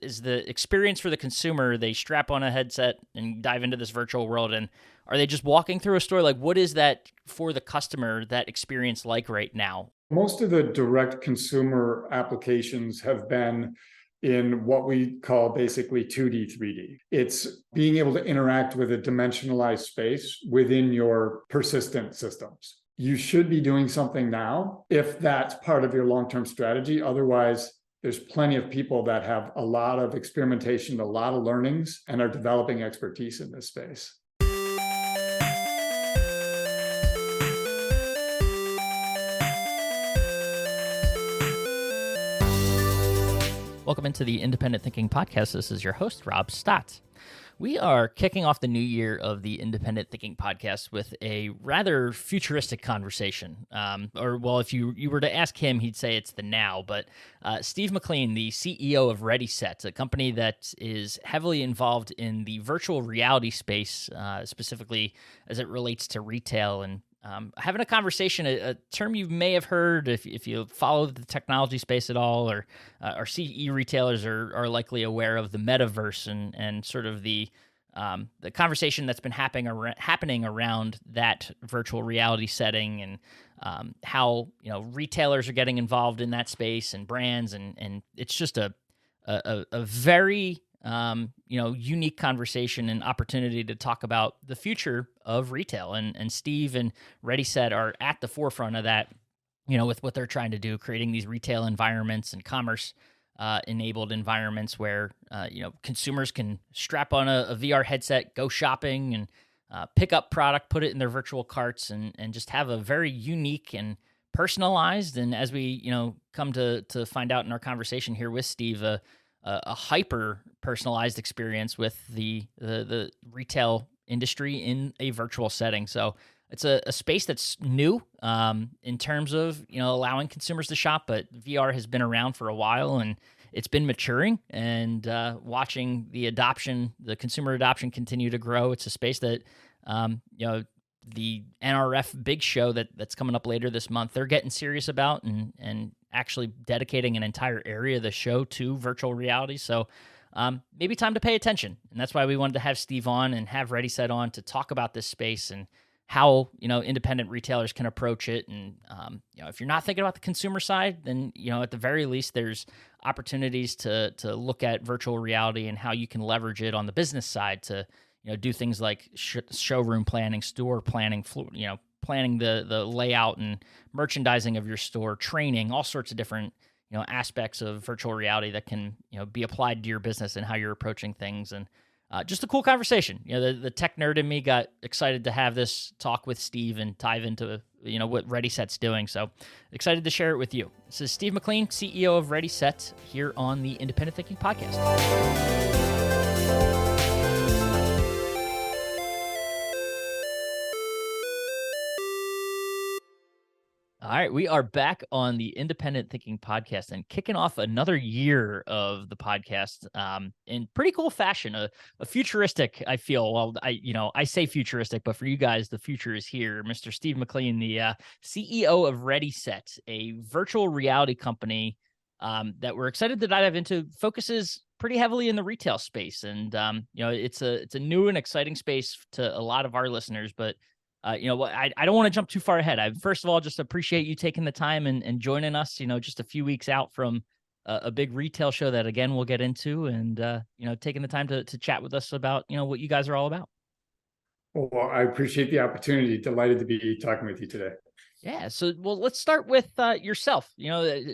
is the experience for the consumer? They strap on a headset and dive into this virtual world, and are they just walking through a store? Like, what is that for the customer, that experience like right now? Most of the direct consumer applications have been in what we call basically 2D, 3D. It's being able to interact with a dimensionalized space within your persistent systems. You should be doing something now if that's part of your long-term strategy. Otherwise, there's plenty of people that have a lot of experimentation, a lot of learnings, and are developing expertise in this space. Welcome into the Independent Thinking Podcast. This is your host, Rob Stotts. We are kicking off the new year of the Independent Thinking Podcast with a rather futuristic conversation. If you were to ask him, he'd say it's the now. But Steve McLean, the CEO of ReadySet, a company that is heavily involved in the virtual reality space, specifically as it relates to retail and having a conversation, a term you may have heard if you follow the technology space at all, or CE retailers are likely aware of the Metaverse and sort of the conversation that's been happening around that virtual reality setting, and how retailers are getting involved in that space and brands, and it's just a very unique conversation and opportunity to talk about the future of retail. And Steve and ReadySet are at the forefront of that, with what they're trying to do, creating these retail environments and commerce enabled environments where, consumers can strap on a VR headset, go shopping, and pick up product, put it in their virtual carts, and just have a very unique and personalized, and as we, come to find out in our conversation here with Steve, a hyper personalized experience with the retail industry in a virtual setting. So it's a space that's new in terms of allowing consumers to shop, but VR has been around for a while and it's been maturing, and watching the consumer adoption continue to grow. It's a space that the NRF Big Show that's coming up later this month, they're getting serious about and actually dedicating an entire area of the show to virtual reality. So maybe time to pay attention. And that's why we wanted to have Steve on and have ReadySet on to talk about this space and how, independent retailers can approach it. And, if you're not thinking about the consumer side, then, at the very least, there's opportunities to look at virtual reality and how you can leverage it on the business side to, do things like showroom planning, store planning, planning the layout and merchandising of your store, training, all sorts of different, aspects of virtual reality that can, be applied to your business and how you're approaching things. And just a cool conversation. The tech nerd in me got excited to have this talk with Steve and dive into, what ReadySet's doing. So excited to share it with you. This is Steve McLean, CEO of ReadySet, here on the Independent Thinking Podcast. All right, we are back on the Independent Thinking Podcast and kicking off another year of the podcast in pretty cool fashion, a futuristic, I feel. Well, I say futuristic, but for you guys, the future is here. Mr. Steve McLean, the CEO of ReadySet, a virtual reality company that we're excited to dive into, focuses pretty heavily in the retail space. And, it's a new and exciting space to a lot of our listeners, but I don't want to jump too far ahead. I first of all just appreciate you taking the time and joining us, just a few weeks out from a big retail show that, again, we'll get into, and, taking the time to chat with us about, what you guys are all about. Well, I appreciate the opportunity. Delighted to be talking with you today. Yeah. So, let's start with yourself.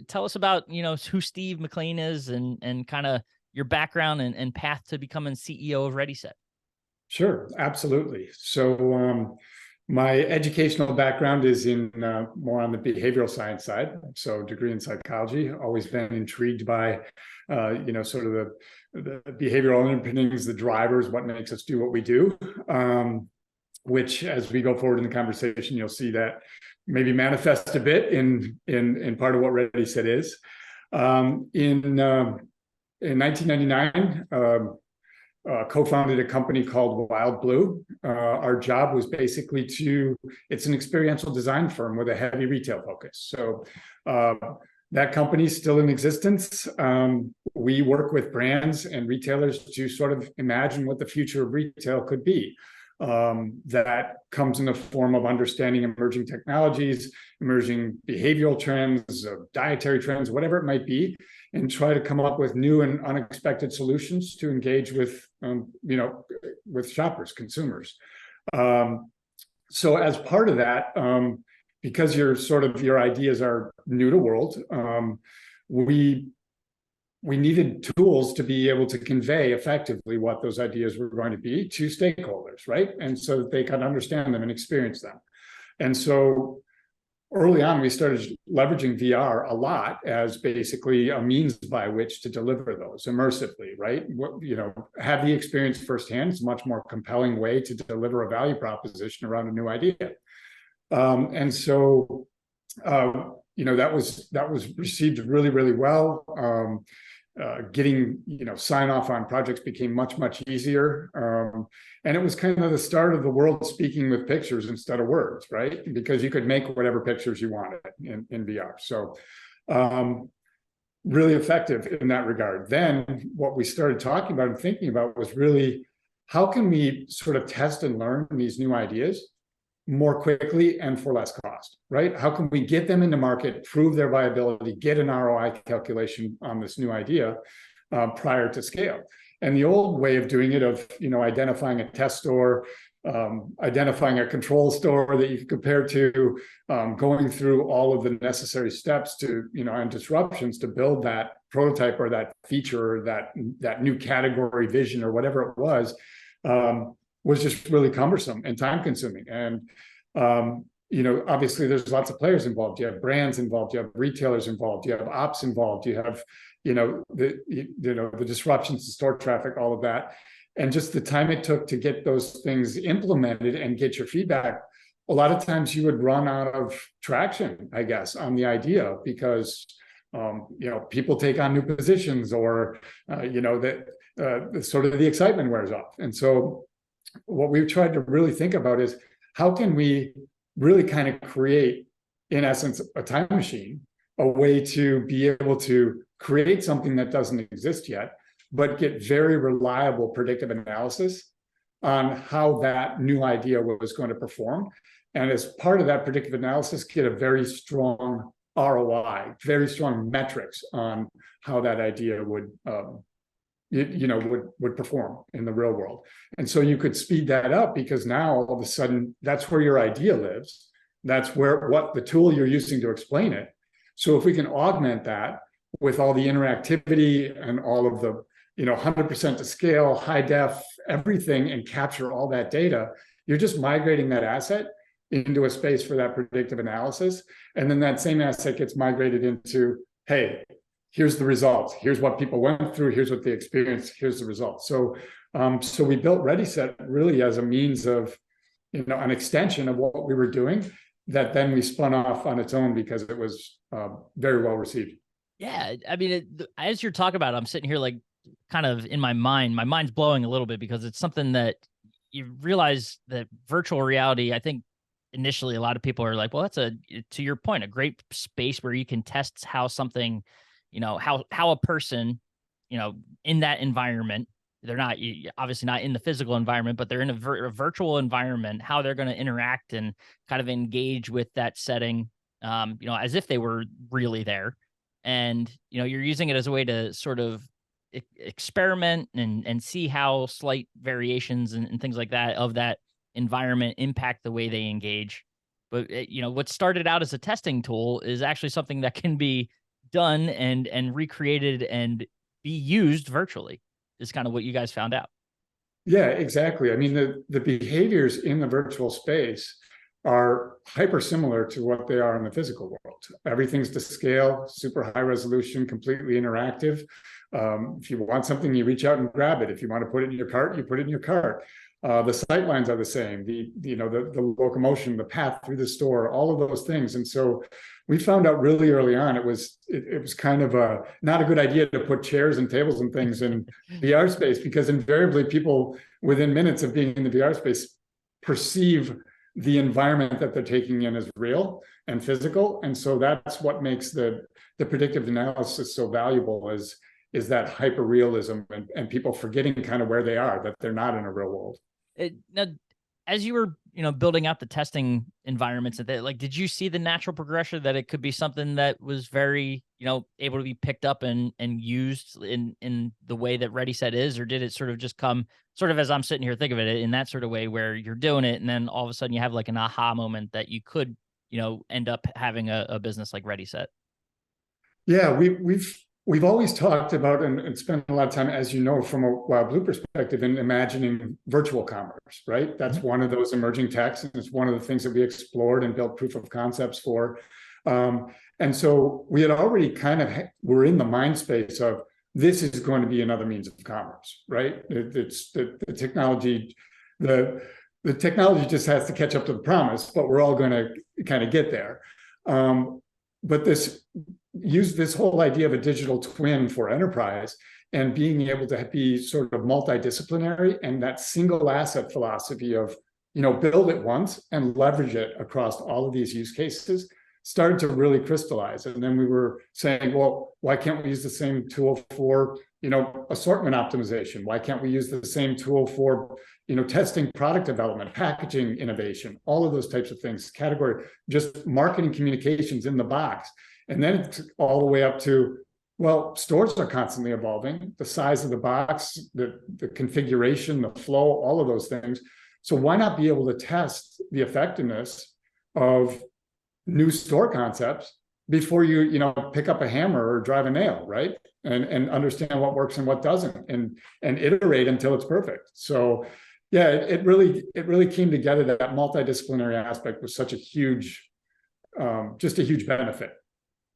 Tell us about, who Steve McLean is and kind of your background and path to becoming CEO of ReadySet. Sure. Absolutely. So, my educational background is in more on the behavioral science side. So degree in psychology, always been intrigued by, sort of the behavioral underpinnings, the drivers, what makes us do what we do, which as we go forward in the conversation, you'll see that maybe manifest a bit in part of what ReadySet is. In 1999, co-founded a company called Wild Blue. Our job was basically it's an experiential design firm with a heavy retail focus. So That company's still in existence. We work with brands and retailers to sort of imagine what the future of retail could be. That comes in the form of understanding emerging technologies, emerging behavioral trends, dietary trends, whatever it might be, and try to come up with new and unexpected solutions to engage with, with shoppers, consumers. So as part of that, because your ideas are new to world, we needed tools to be able to convey effectively what those ideas were going to be to stakeholders, right? And so that they could understand them and experience them. And so early on, we started leveraging VR a lot as basically a means by which to deliver those immersively, right? Have the experience firsthand. It's a much more compelling way to deliver a value proposition around a new idea. And so, that was received really, really well. Getting sign off on projects became much easier, and it was kind of the start of the world speaking with pictures instead of words, right? Because you could make whatever pictures you wanted in VR. So really effective in that regard. Then what we started talking about and thinking about was really, how can we sort of test and learn these new ideas more quickly and for less cost, right? How can we get them into market, prove their viability, get an ROI calculation on this new idea prior to scale? And the old way of doing it, of identifying a test store, identifying a control store that you can compare to, going through all of the necessary steps to, and disruptions to build that prototype or that feature or that new category vision or whatever it was just really cumbersome and time consuming. And, obviously there's lots of players involved. You have brands involved, you have retailers involved, you have ops involved, you have, the disruptions to store traffic, all of that. And just the time it took to get those things implemented and get your feedback. A lot of times you would run out of traction, I guess, on the idea because, people take on new positions or, sort of the excitement wears off. And so what we've tried to really think about is, how can we really kind of create, in essence, a time machine, a way to be able to create something that doesn't exist yet, but get very reliable predictive analysis on how that new idea was going to perform. And as part of that predictive analysis, get a very strong ROI, very strong metrics on how that idea would perform in the real world. And so you could speed that up, because now all of a sudden that's where your idea lives. That's what the tool you're using to explain it. So if we can augment that with all the interactivity and all of the 100% to scale, high def, everything, and capture all that data, you're just migrating that asset into a space for that predictive analysis. And then that same asset gets migrated into, hey, here's the results. Here's what people went through. Here's what they experienced. Here's the results. So, so we built ReadySet really as a means of, an extension of what we were doing, that then we spun off on its own because it was very well received. Yeah, I mean, as you're talking about it, I'm sitting here like kind of in my mind's blowing a little bit, because it's something that you realize that virtual reality, I think initially a lot of people are like, well, that's to your point, a great space where you can test how something, how a person, in that environment, they're not obviously not in the physical environment, but they're in a virtual environment, how they're going to interact and kind of engage with that setting, as if they were really there. And, you're using it as a way to sort of experiment and see how slight variations and things like that of that environment impact the way they engage. But, what started out as a testing tool is actually something that can be done and recreated and be used virtually, is kind of what you guys found out. Yeah, exactly. I mean, the behaviors in the virtual space are hyper similar to what they are in the physical world. Everything's to scale, super high resolution, completely interactive. If you want something, you reach out and grab it. If you want to put it in your cart, you put it in your cart. The sight lines are the same. The locomotion, the path through the store, all of those things. And so we found out really early on it was kind of not a good idea to put chairs and tables and things in VR space, because invariably people within minutes of being in the VR space perceive the environment that they're taking in is real and physical. And so that's what makes the predictive analysis so valuable, is that hyper realism, and people forgetting kind of where they are, that they're not in a real world. Now, as you were, building out the testing environments, did you see the natural progression that it could be something that was very, able to be picked up and used in the way that ReadySet is, or did it sort of just come sort of as I'm sitting here thinking of it in that sort of way where you're doing it and then all of a sudden you have like an aha moment that you could, end up having a business like ReadySet? Yeah, we've always talked about and spent a lot of time, as you know, from a Wild Blue perspective, in imagining virtual commerce, right? That's one of those emerging techs, and it's one of the things that we explored and built proof of concepts for. And so we had already were in the mind space of, this is going to be another means of commerce, right? It's the technology, the technology just has to catch up to the promise, but we're all going to kind of get there. But use this whole idea of a digital twin for enterprise and being able to be sort of multidisciplinary, and that single asset philosophy of, build it once and leverage it across all of these use cases started to really crystallize. And then we were saying, well, why can't we use the same tool for, assortment optimization? Why can't we use the same tool for, testing product development, packaging innovation, all of those types of things, category, just marketing communications in the box. And then it's all the way up to, well, stores are constantly evolving, the size of the box, the configuration, the flow, all of those things. So why not be able to test the effectiveness of new store concepts before you pick up a hammer or drive a nail, right? And understand what works and what doesn't, and iterate until it's perfect. So yeah, it really came together. That multidisciplinary aspect was such a huge, just a huge benefit.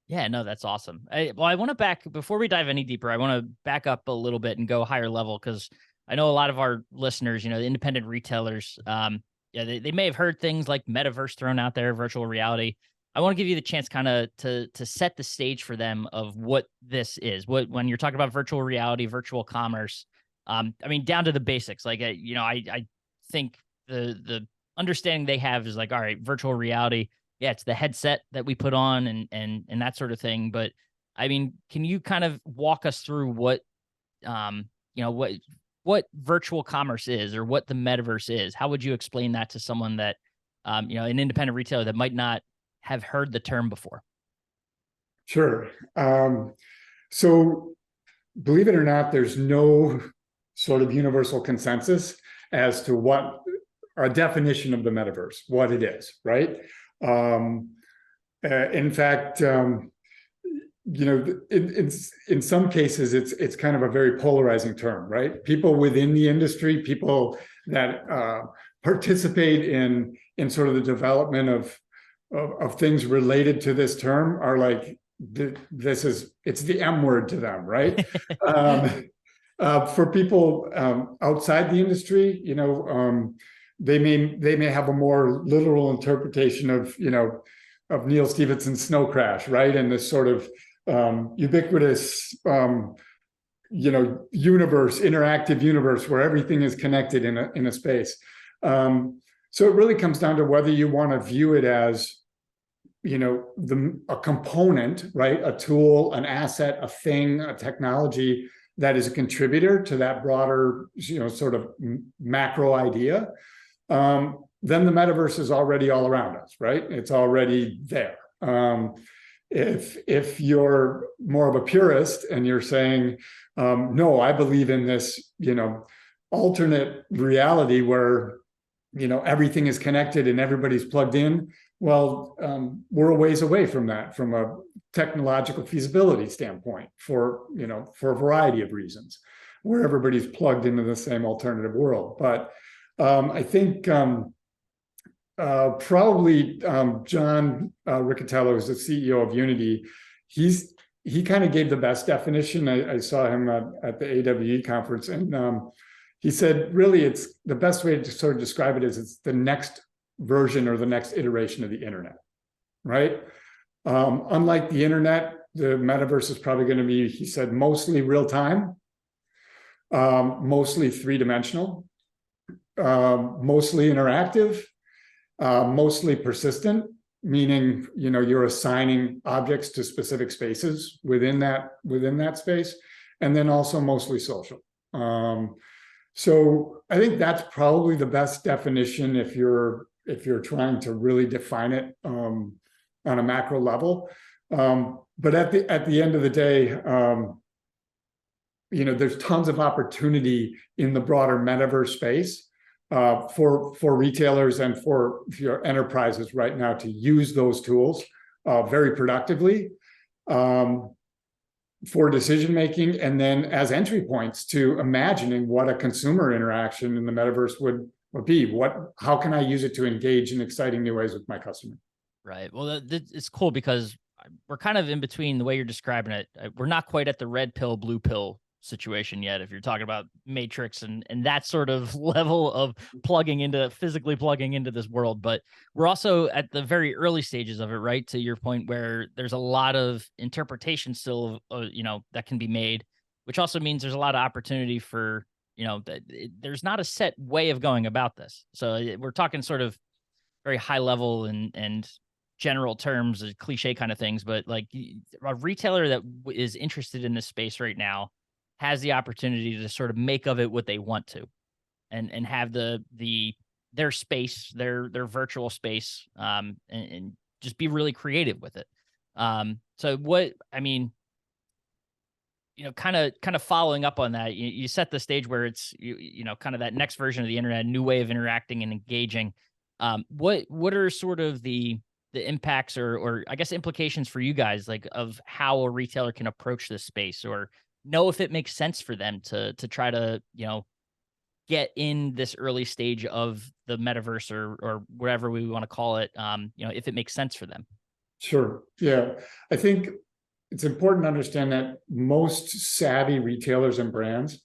Yeah, no, that's awesome. I want to before we dive any deeper, I want to back up a little bit and go higher level, because I know a lot of our listeners, the independent retailers, they may have heard things like Metaverse thrown out there, virtual reality. I want to give you the chance kind of to set the stage for them of what this is. When you're talking about virtual reality, virtual commerce, down to the basics. I think the understanding they have is like, all right, virtual reality, yeah, it's the headset that we put on and that sort of thing. But can you kind of walk us through what virtual commerce is, or what the metaverse is? How would you explain that to someone that, an independent retailer that might not have heard the term before? Sure. So believe it or not, there's no sort of universal consensus as to what a definition of the metaverse, what it is, right? In fact, in some cases, it's kind of a very polarizing term, right? People within the industry, people that participate in sort of the development of things related to this term are like, it's the M word to them, right? For people outside the industry, they may have a more literal interpretation of Neil Stephenson's Snow Crash, right? And this sort of ubiquitous, universe, interactive universe where everything is connected in a space. So it really comes down to whether you want to view it as, a component, right? A tool, an asset, a thing, a technology that is a contributor to that broader, sort of macro idea. Then the metaverse is already all around us, right? It's already there. If you're more of a purist and you're saying, no, I believe in this, alternate reality where, everything is connected and everybody's plugged in. Well, we're a ways away from that, from a technological feasibility standpoint, for a variety of reasons, where everybody's plugged into the same alternative world. But I think probably John Riccatello, who's the CEO of Unity, he kind of gave the best definition. I saw him at the AWE conference, and he said, really, it's the best way to sort of describe it is it's the next version or the next iteration of the internet, right? Unlike the internet, the metaverse is probably going to be, he said, mostly real time, mostly three-dimensional, mostly interactive, mostly persistent, meaning, you're assigning objects to specific spaces within that space, and then also mostly social. So I think that's probably the best definition if you're trying to really define it on a macro level. But at the end of the day, there's tons of opportunity in the broader metaverse space for retailers and for your enterprises right now to use those tools very productively for decision making, and then as entry points to imagining what a consumer interaction in the metaverse would be. How can I use it to engage in exciting new ways with my customer? Right. Well, it's cool because we're kind of in between the way you're describing it. We're not quite at the red pill, blue pill situation yet. If you're talking about Matrix and that sort of level of physically plugging into this world, but we're also at the very early stages of it, right? To your point, where there's a lot of interpretation still, that can be made, which also means there's a lot of opportunity for, there's not a set way of going about this. So we're talking sort of very high level and general terms, cliche kind of things, but like a retailer that is interested in this space right now has the opportunity to sort of make of it what they want to, and have their space, their virtual space, and just be really creative with it. So what I mean, kind of following up on that, you set the stage where it's kind of that next version of the internet, new way of interacting and engaging. What are sort of the impacts or I guess implications for you guys, like of how a retailer can approach this space, or know if it makes sense for them to try to, get in this early stage of the metaverse or whatever we want to call it, if it makes sense for them? Sure. Yeah. I think it's important to understand that most savvy retailers and brands,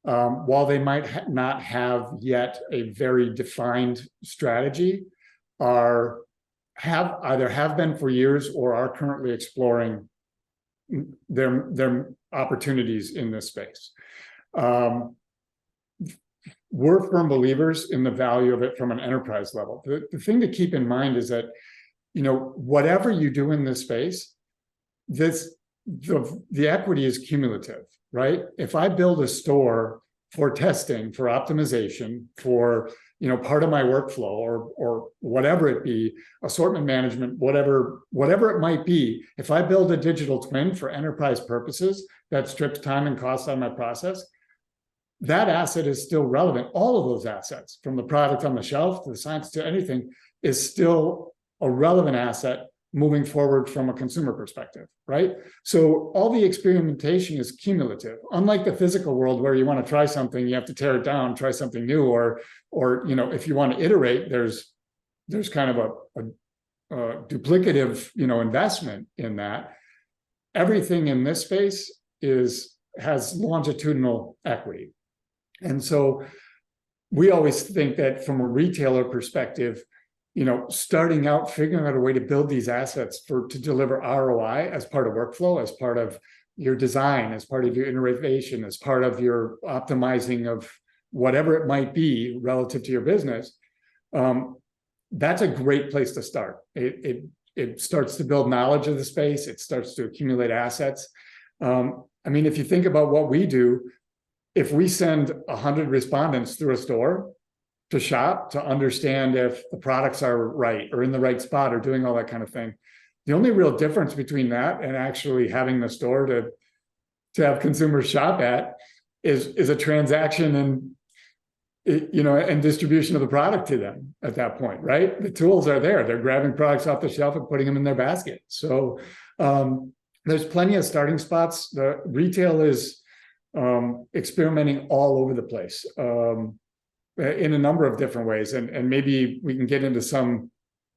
while they might not have yet a very defined strategy, have been for years or are currently exploring their opportunities in this space. We're firm believers in the value of it from an enterprise level. The thing to keep in mind is that, whatever you do in this space, the equity is cumulative, right? If I build a store for testing, for optimization, for part of my workflow or whatever it be, assortment management, whatever it might be, if I build a digital twin for enterprise purposes that strips time and cost out of my process, that asset is still relevant. All of those assets, from the product on the shelf to the science to anything, is still a relevant asset moving forward from a consumer perspective, right? So all the experimentation is cumulative. Unlike the physical world where you want to try something, you have to tear it down, try something new, or if you want to iterate, there's kind of a duplicative, investment in that. Everything in this space has longitudinal equity. And so we always think that from a retailer perspective, starting out, figuring out a way to build these assets to deliver ROI as part of workflow, as part of your design, as part of your innovation, as part of your optimizing of whatever it might be relative to your business, that's a great place to start. It starts to build knowledge of the space. It starts to accumulate assets. If you think about what we do, if we send 100 respondents through a store to shop, to understand if the products are right or in the right spot or doing all that kind of thing, the only real difference between that and actually having the store to have consumers shop at is a transaction and distribution of the product to them at that point, right? The tools are there. They're grabbing products off the shelf and putting them in their basket. So there's plenty of starting spots. The retail is experimenting all over the place in a number of different ways. And maybe we can get into some,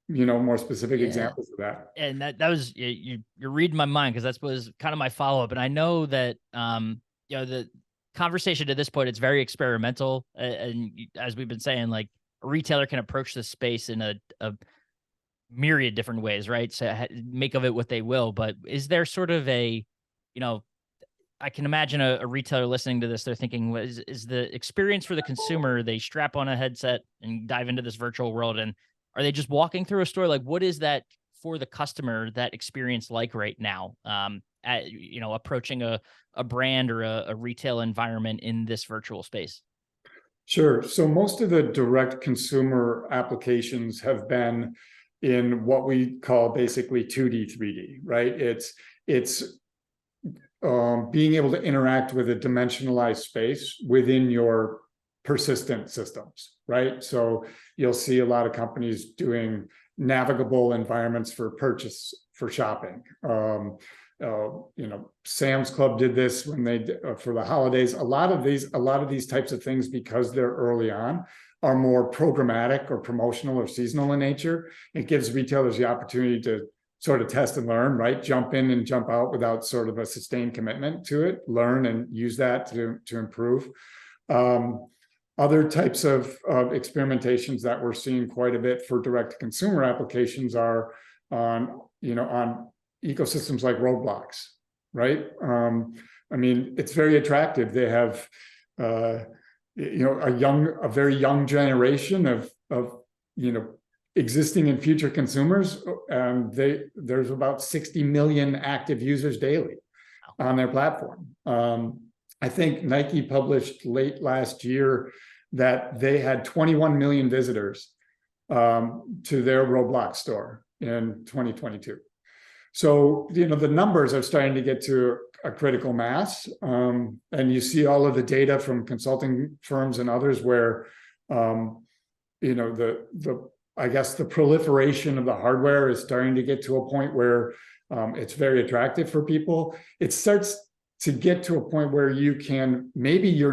more specific examples of that. And that was, you're reading my mind, because that was kind of my follow-up. And I know that, the conversation to this point, it's very experimental. And as we've been saying, like, a retailer can approach this space in a myriad different ways, right? So make of it what they will. But is there sort of I can imagine a retailer listening to this, they're thinking, is the experience for the consumer, they strap on a headset and dive into this virtual world, and Are they just walking through a store? Like, what is that for the customer, that experience like right now? Approaching a brand or a retail environment in this virtual space? Sure. So most of the direct consumer applications have been in what we call basically 2D, 3D, right? It's being able to interact with a dimensionalized space within your persistent systems, right? So you'll see a lot of companies doing navigable environments for purchase, for shopping. Sam's Club did this when they for the holidays. A lot of these types of things, because they're early on, are more programmatic or promotional or seasonal in nature. It gives retailers the opportunity to sort of test and learn, right? Jump in and jump out without sort of a sustained commitment to it. Learn and use that to improve. Other types of experimentations that we're seeing quite a bit for direct consumer applications are on ecosystems like Roblox, right? It's very attractive. They have a very young generation of existing and future consumers. There's about 60 million active users daily on their platform. I think Nike published late last year that they had 21 million visitors to their Roblox store in 2022. So, the numbers are starting to get to a critical mass. And you see all of the data from consulting firms and others where, the proliferation of the hardware is starting to get to a point where it's very attractive for people. It starts to get to a point where you can, maybe your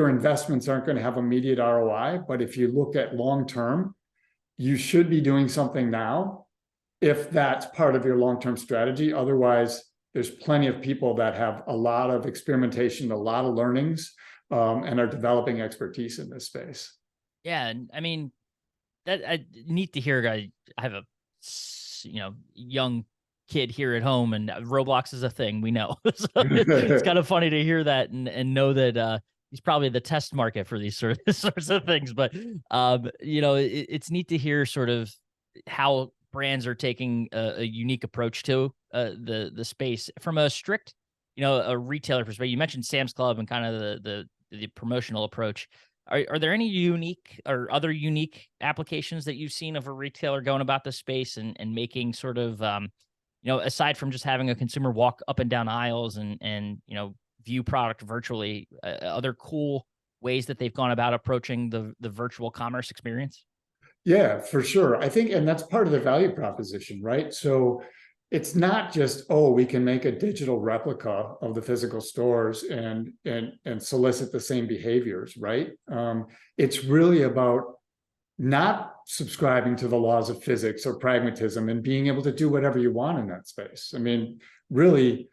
investments aren't going to have immediate ROI, but if you look at long-term, you should be doing something now if that's part of your long-term strategy. Otherwise, there's plenty of people that have a lot of experimentation, a lot of learnings, and are developing expertise in this space. Yeah. And neat to hear. I have a, young kid here at home, and Roblox is a thing, we know. So it's kind of funny to hear that and know that he's probably the test market for these sorts of things. But it's neat to hear sort of how brands are taking a unique approach to the space from a strict, a retailer perspective. You mentioned Sam's Club and kind of the promotional approach. Are there any unique or other unique applications that you've seen of a retailer going about the space and making sort of, aside from just having a consumer walk up and down aisles and view product virtually, other cool ways that they've gone about approaching the virtual commerce experience? Yeah, for sure. I think, and that's part of the value proposition, right? So it's not just, we can make a digital replica of the physical stores and solicit the same behaviors, right? It's really about not subscribing to the laws of physics or pragmatism and being able to do whatever you want in that space. Really,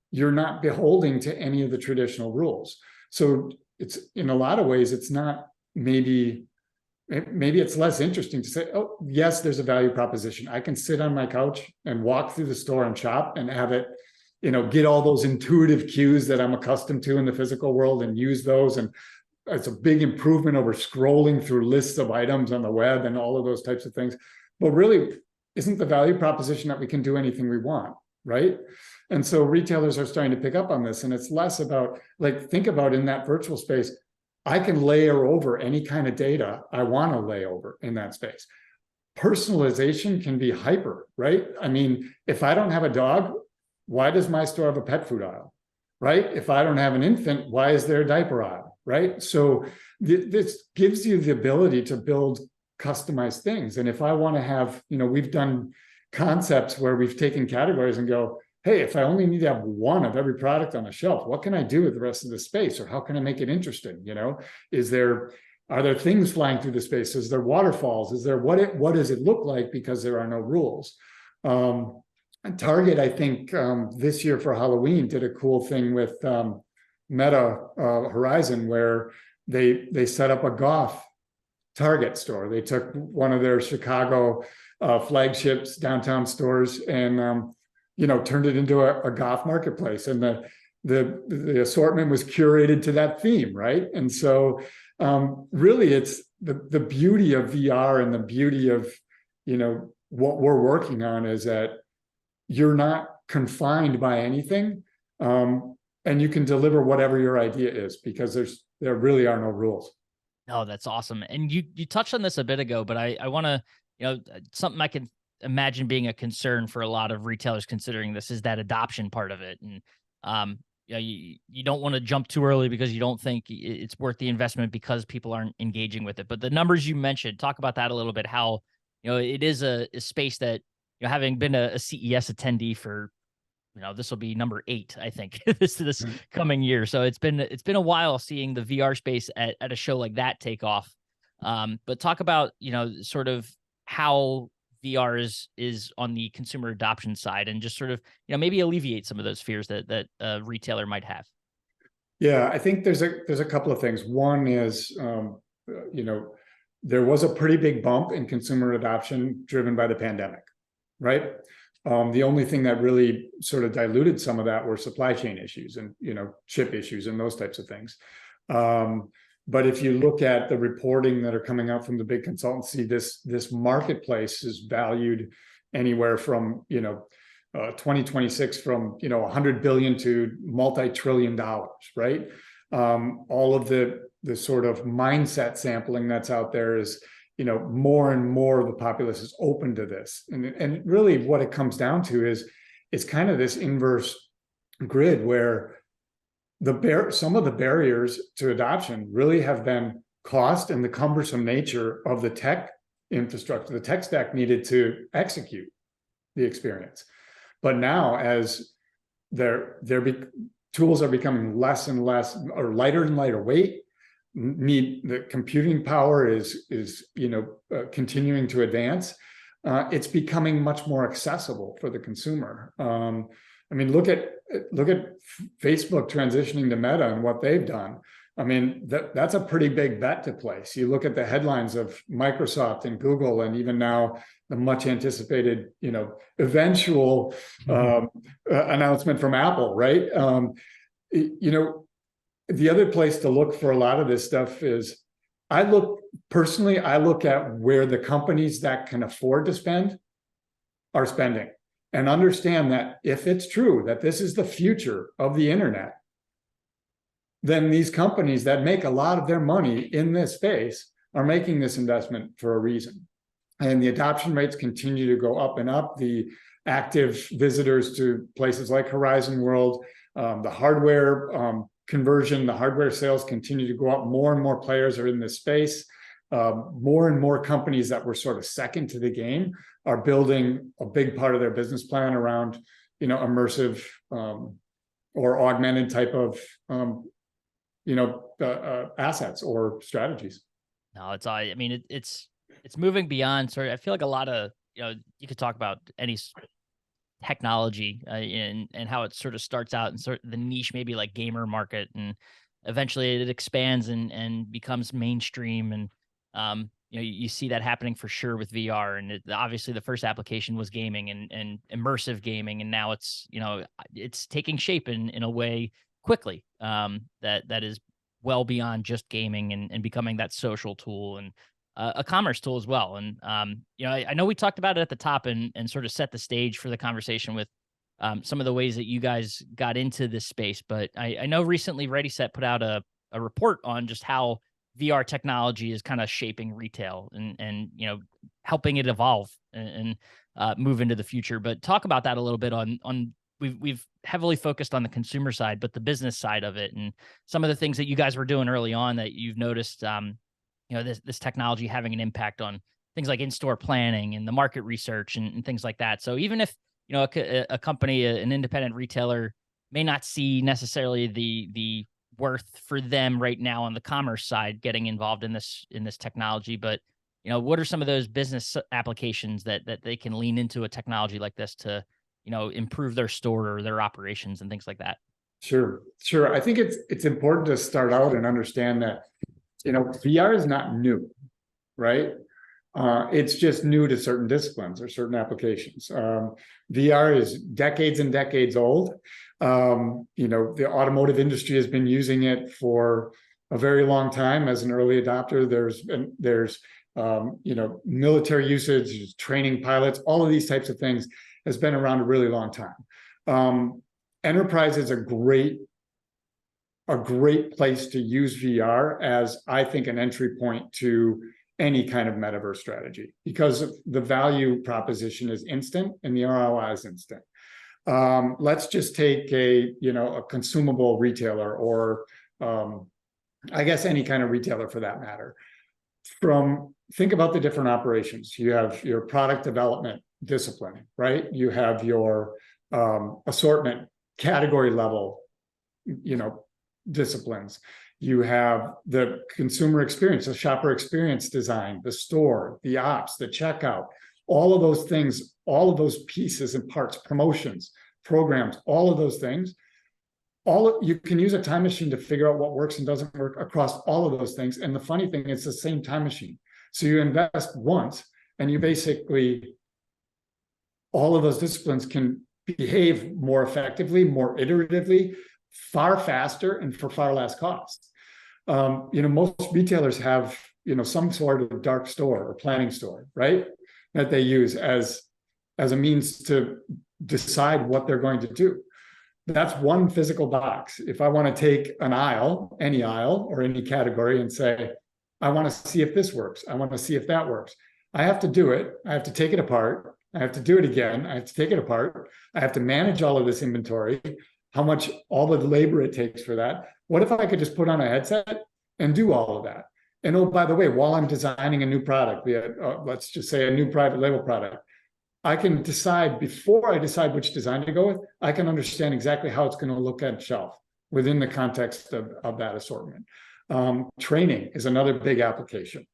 you're not beholden to any of the traditional rules. So it's, in a lot of ways, it's not maybe it's less interesting to say, yes, there's a value proposition. I can sit on my couch and walk through the store and shop and have it, get all those intuitive cues that I'm accustomed to in the physical world and use those. And it's a big improvement over scrolling through lists of items on the web and all of those types of things. But really, isn't the value proposition that we can do anything we want, right? And so retailers are starting to pick up on this. And it's less about, think about in that virtual space, I can layer over any kind of data I want to lay over in that space. Personalization can be hyper, right? If I don't have a dog, why does my store have a pet food aisle, right? If I don't have an infant, why is there a diaper aisle, right? So this gives you the ability to build customized things. And if I want to have, we've done concepts where we've taken categories and go, hey, if I only need to have one of every product on the shelf, what can I do with the rest of the space? Or how can I make it interesting? Are there things flying through the space? Is there waterfalls? Is there, what does it look like? Because there are no rules. Target, I think, this year for Halloween did a cool thing with Meta Horizon, where they set up a golf Target store. They took one of their Chicago flagships, downtown stores, and turned it into a golf marketplace, and the assortment was curated to that theme, right? And so really, the beauty of VR and the beauty of, what we're working on is that you're not confined by anything, and you can deliver whatever your idea is, because there really are no rules. No, that's awesome. And you touched on this a bit ago, but I want to, something I can imagine being a concern for a lot of retailers considering this is that adoption part of it. And you don't want to jump too early because you don't think it's worth the investment because people aren't engaging with it. But the numbers you mentioned, talk about that a little bit, how, it is a space that, having been a CES attendee for, this will be number 8, I think, this coming year. So it's been a while seeing the VR space at a show like that take off. But talk about, sort of how VR is on the consumer adoption side, and just sort of, maybe alleviate some of those fears that a retailer might have. Yeah, I think there's a couple of things. One is, there was a pretty big bump in consumer adoption driven by the pandemic, right? The only thing that really sort of diluted some of that were supply chain issues and, chip issues and those types of things. But if you look at the reporting that are coming out from the big consultancy, this marketplace is valued anywhere from, 2026 from, 100 billion to multi-trillion dollars, right? All of the sort of mindset sampling that's out there is, more and more of the populace is open to this. And really what it comes down to is it's kind of this inverse grid where some of the barriers to adoption really have been cost and the cumbersome nature of the tech infrastructure, the tech stack needed to execute the experience. But now, as tools are becoming less and less, or lighter and lighter weight, the computing power is continuing to advance. It's becoming much more accessible for the consumer. Look at Facebook transitioning to Meta and what they've done. That's a pretty big bet to place. You look at the headlines of Microsoft and Google, and even now the much anticipated, eventual announcement from Apple, right? The other place to look for a lot of this stuff is, I look at where the companies that can afford to spend are spending, and understand that if it's true that this is the future of the internet, then these companies that make a lot of their money in this space are making this investment for a reason. And the adoption rates continue to go up and up. The active visitors to places like Horizon World, the hardware conversion, the hardware sales continue to go up. More and more players are in this space. More and more companies that were sort of second to the game are building a big part of their business plan around, immersive or augmented type of, assets or strategies. No, it's moving beyond sort of, I feel like a lot of, you could talk about any technology and how it sort of starts out in sort of the niche, maybe like gamer market, and eventually it expands and becomes mainstream. And you see that happening for sure with VR. And obviously the first application was gaming and immersive gaming, and now it's it's taking shape in a way quickly that is well beyond just gaming and becoming that social tool and a commerce tool as well. And I know we talked about it at the top and sort of set the stage for the conversation with some of the ways that you guys got into this space. But I know recently ReadySet put out a report on just how VR technology is kind of shaping retail and helping it evolve and move into the future. But talk about that a little bit on we've heavily focused on the consumer side, but the business side of it, and some of the things that you guys were doing early on that you've noticed this technology having an impact on things like in-store planning and the market research and things like that. So even if a company, an independent retailer, may not see necessarily the worth for them right now on the commerce side getting involved in this technology, but what are some of those business applications that they can lean into a technology like this to improve their store or their operations and things like that? Sure. I think it's important to start out and understand that VR is not new, right? It's just new to certain disciplines or certain applications. VR is decades and decades old. The automotive industry has been using it for a very long time as an early adopter. There's military usage, training pilots, all of these types of things has been around a really long time. Enterprise is a great place to use VR as, I think, an entry point to any kind of metaverse strategy, because the value proposition is instant and the ROI is instant. Let's just take a consumable retailer, or I guess any kind of retailer for that matter. Think about the different operations. You have your product development discipline, right? You have your assortment category level, disciplines. You have the consumer experience, the shopper experience design, the store, the ops, the checkout, all of those things, all of those pieces and parts, promotions, programs, all of those things. You can use a time machine to figure out what works and doesn't work across all of those things. And the funny thing, it's the same time machine. So you invest once and you basically, all of those disciplines can behave more effectively, more iteratively, far faster, and for far less cost. Most retailers have, some sort of dark store or planning store, right? That they use as a means to decide what they're going to do. That's one physical box. If I want to take an aisle, any aisle or any category, and say, I want to see if this works, I want to see if that works, I have to do it. I have to take it apart. I have to do it again. I have to take it apart. I have to manage all of this inventory, how much, all the labor it takes for that. What if I could just put on a headset and do all of that? And oh, by the way, while I'm designing a new product, let's just say a new private label product, I can decide, before I decide which design to go with, I can understand exactly how it's going to look at shelf within the context of that assortment. Training is another big application,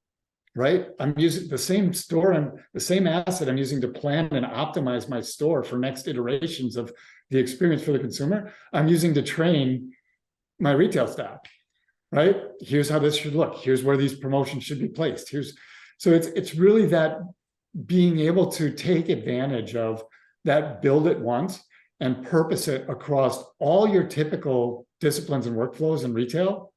right? I'm using the same store and the same asset I'm using to plan and optimize my store for next iterations of the experience for the consumer. I'm using to train my retail staff, right? Here's how this should look. Here's where these promotions should be placed. So it's really that being able to take advantage of that, build it once and purpose it across all your typical disciplines and workflows in retail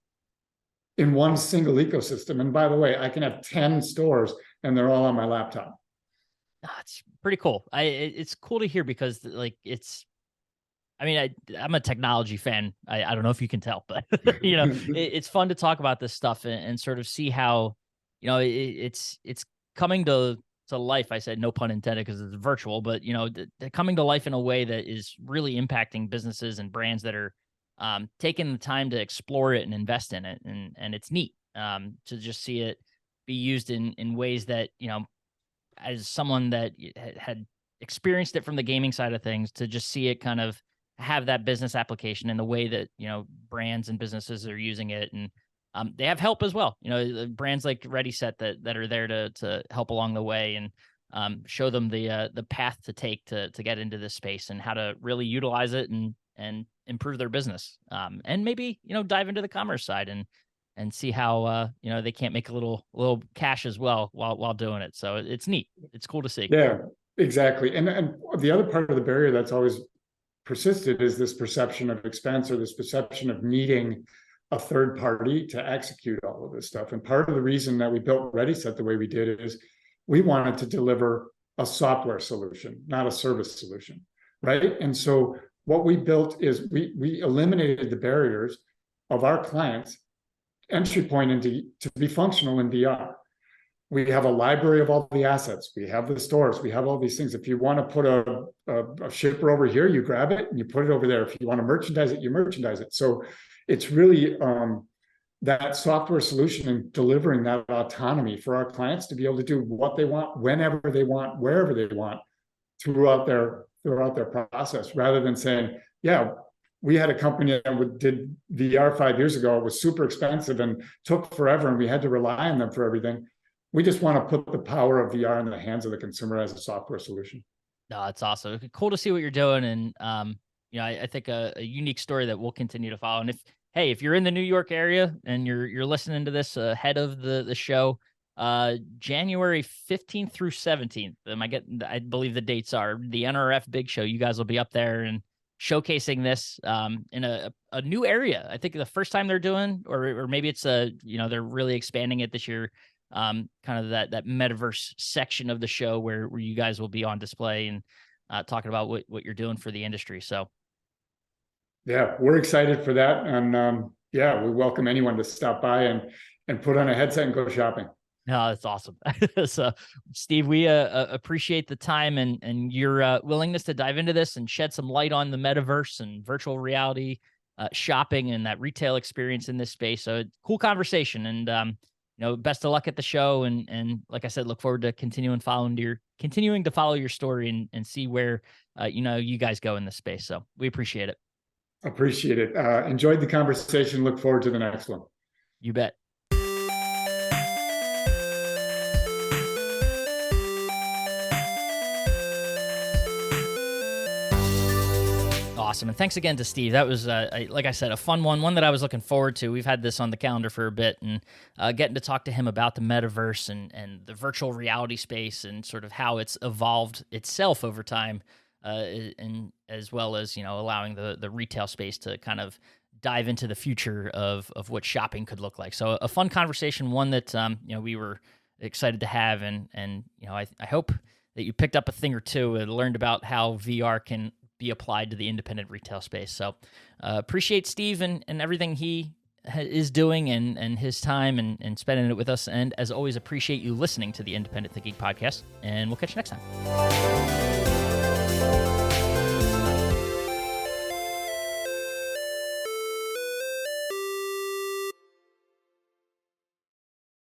in one single ecosystem. And by the way, I can have 10 stores and they're all on my laptop. It's pretty cool. It's cool to hear, because I'm a technology fan. I don't know if you can tell, but it's fun to talk about this stuff and sort of see how, it's coming to life. I said no pun intended because it's virtual, but coming to life in a way that is really impacting businesses and brands that are taking the time to explore it and invest in it. And it's neat to just see it be used in ways that, as someone that had experienced it from the gaming side of things, to just see it kind of have that business application in the way that, brands and businesses are using it. And they have help as well. Brands like ReadySet that are there to help along the way and show them the path to take to get into this space and how to really utilize it and improve their business. And maybe, dive into the commerce side and see how, they can't make a little cash as well while doing it. So it's neat. It's cool to see. Yeah, exactly. And the other part of the barrier that's always persisted is this perception of expense, or this perception of needing a third party to execute all of this stuff. And part of the reason that we built ReadySet the way we did is we wanted to deliver a software solution, not a service solution, right? And so what we built is we eliminated the barriers of our clients' entry point to be functional in VR. We have a library of all the assets. We have the stores. We have all these things. If you want to put a shipper over here, you grab it and you put it over there. If you want to merchandise it, you merchandise it. So it's really that software solution and delivering that autonomy for our clients to be able to do what they want, whenever they want, wherever they want, throughout their process, rather than saying, yeah, we had a company that did VR 5 years ago. It was super expensive and took forever, and we had to rely on them for everything. We just want to put the power of VR in the hands of the consumer as a software solution. No, it's awesome. Cool to see what you're doing. And, I think a unique story that we'll continue to follow. And if you're in the New York area and you're listening to this ahead of the show, January 15th through 17th, I believe the dates are the NRF Big Show. You guys will be up there and showcasing this in a new area. I think the first time they're doing, or maybe it's they're really expanding it this year. Kind of that Metaverse section of the show where you guys will be on display and talking about what you're doing for the industry. So Yeah, we're excited for that. And yeah, we welcome anyone to stop by and put on a headset and go shopping. no, that's awesome. So, Steve, we appreciate the time and your willingness to dive into this and shed some light on the metaverse and virtual reality shopping and that retail experience in this space. So, cool conversation, and best of luck at the show. And like I said, look forward to continuing to follow your story and see where you guys go in this space. So, we appreciate it. Appreciate it. Enjoyed the conversation. Look forward to the next one. You bet. Awesome. And thanks again to Steve. That was, like I said, a fun one that I was looking forward to. We've had this on the calendar for a bit, and getting to talk to him about the metaverse and the virtual reality space and sort of how it's evolved itself over time, and as well as, allowing the retail space to kind of dive into the future of what shopping could look like. So a fun conversation, one that, we were excited to have. And I hope that you picked up a thing or two and learned about how VR can be applied to the independent retail space. So appreciate Steve and everything he is doing and his time and spending it with us. And as always, appreciate you listening to the Independent Thinking Podcast, and we'll catch you next time.